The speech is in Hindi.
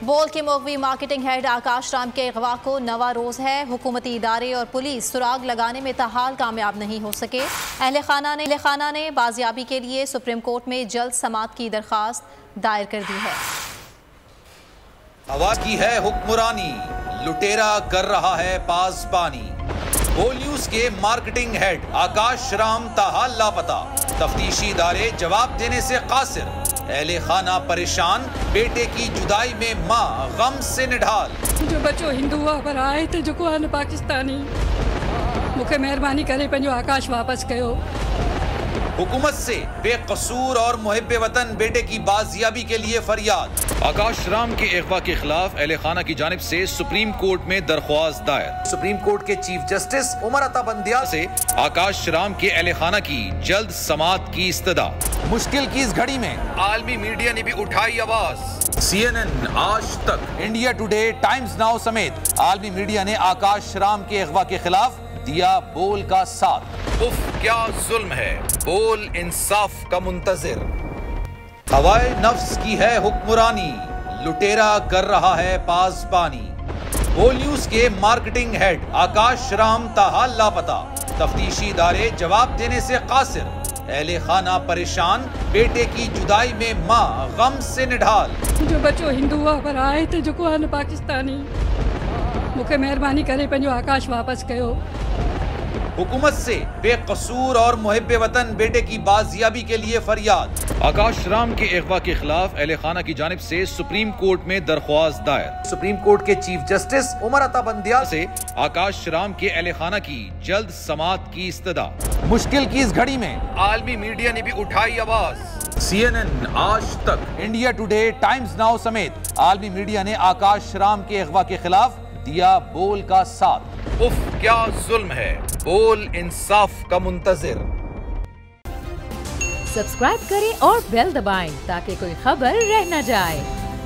बोल के मौकवी मार्केटिंग हेड आकाश राम के अगवा को नवा रोज है। हुकूमती इदारे और पुलिस सुराग लगाने में ताहाल कामयाब नहीं हो सके। अहले खाना ने बाजियाबी के लिए सुप्रीम कोर्ट में जल्द समाअत की दरखास्त दायर कर दी है। आवाज की है हुक्मरानी, लुटेरा कर रहा है पासबानी। बोल न्यूज के मार्केटिंग हेड आकाश राम ताहाल लापता। तफ्तीशी इदारे जवाब देने से कासिर। अहले खाना परेशान, बेटे की जुदाई में माँ गम से निढाल। जो बच्चो हिंदू पर आए थे जो आन पाकिस्तानी, मुझे मेहरबानी करे पंहिंजो आकाश वापस कयो। हुकूमत से बेकसूर और मुहिब्बे वतन बेटे की बाजियाबी के लिए फरियाद। आकाश राम के अगवा के खिलाफ अहले खाना की जानिब से सुप्रीम कोर्ट में दरख्वास्त दायर। सुप्रीम कोर्ट के चीफ जस्टिस उमर अता बंदियाल से आकाश राम के अहले खाना की जल्द समाअत की इस्तदा। मुश्किल की इस घड़ी में आलमी मीडिया ने भी उठाई आवाज। CNN, आज तक, इंडिया टुडे, टाइम्स नाउ समेत आलमी मीडिया ने आकाश राम के अगवा के खिलाफ दिया बोल का साथ। उफ क्या जुल्म है, बोल इंसाफ का मुंतजिर। हवाए नफ्स की है हुक्मरानी, लुटेरा कर रहा है पासबानी। बोल न्यूज के मार्केटिंग हेड आकाश राम ताहाल लापता। तफ्तीशी इदारे जवाब देने से कासिर। अहले खाना परेशान, बेटे की जुदाई में माँ गम से निढाल। जो बच्चो हिंदू पर आए थे जो आन पाकिस्तानी, मुझे मेहरबानी करे पंहिंजो आकाश वापस कयो। हुकूमत से बेकसूर और मुहिब्बे वतन बेटे की बाजियाबी के लिए फरियाद। आकाश राम के अगवा के खिलाफ अहले खाना की जानिब से सुप्रीम कोर्ट में दरख्वास्त दायर। सुप्रीम कोर्ट के चीफ जस्टिस उमर अता बंदियाल से आकाश राम के अहले खाना की जल्द समाअत की इस्तदा। मुश्किल की इस घड़ी में आलमी मीडिया ने भी उठाई आवाज। CNN, आज तक, इंडिया टुडे, टाइम्स नाउ समेत आलमी मीडिया ने आकाश राम के अगवा के खिलाफ दिया बोल का साथ। उफ क्या जुल्म है, बोल इंसाफ का मुंतजिर। सब्सक्राइब करें और बेल दबाएं ताकि कोई खबर रह न जाए।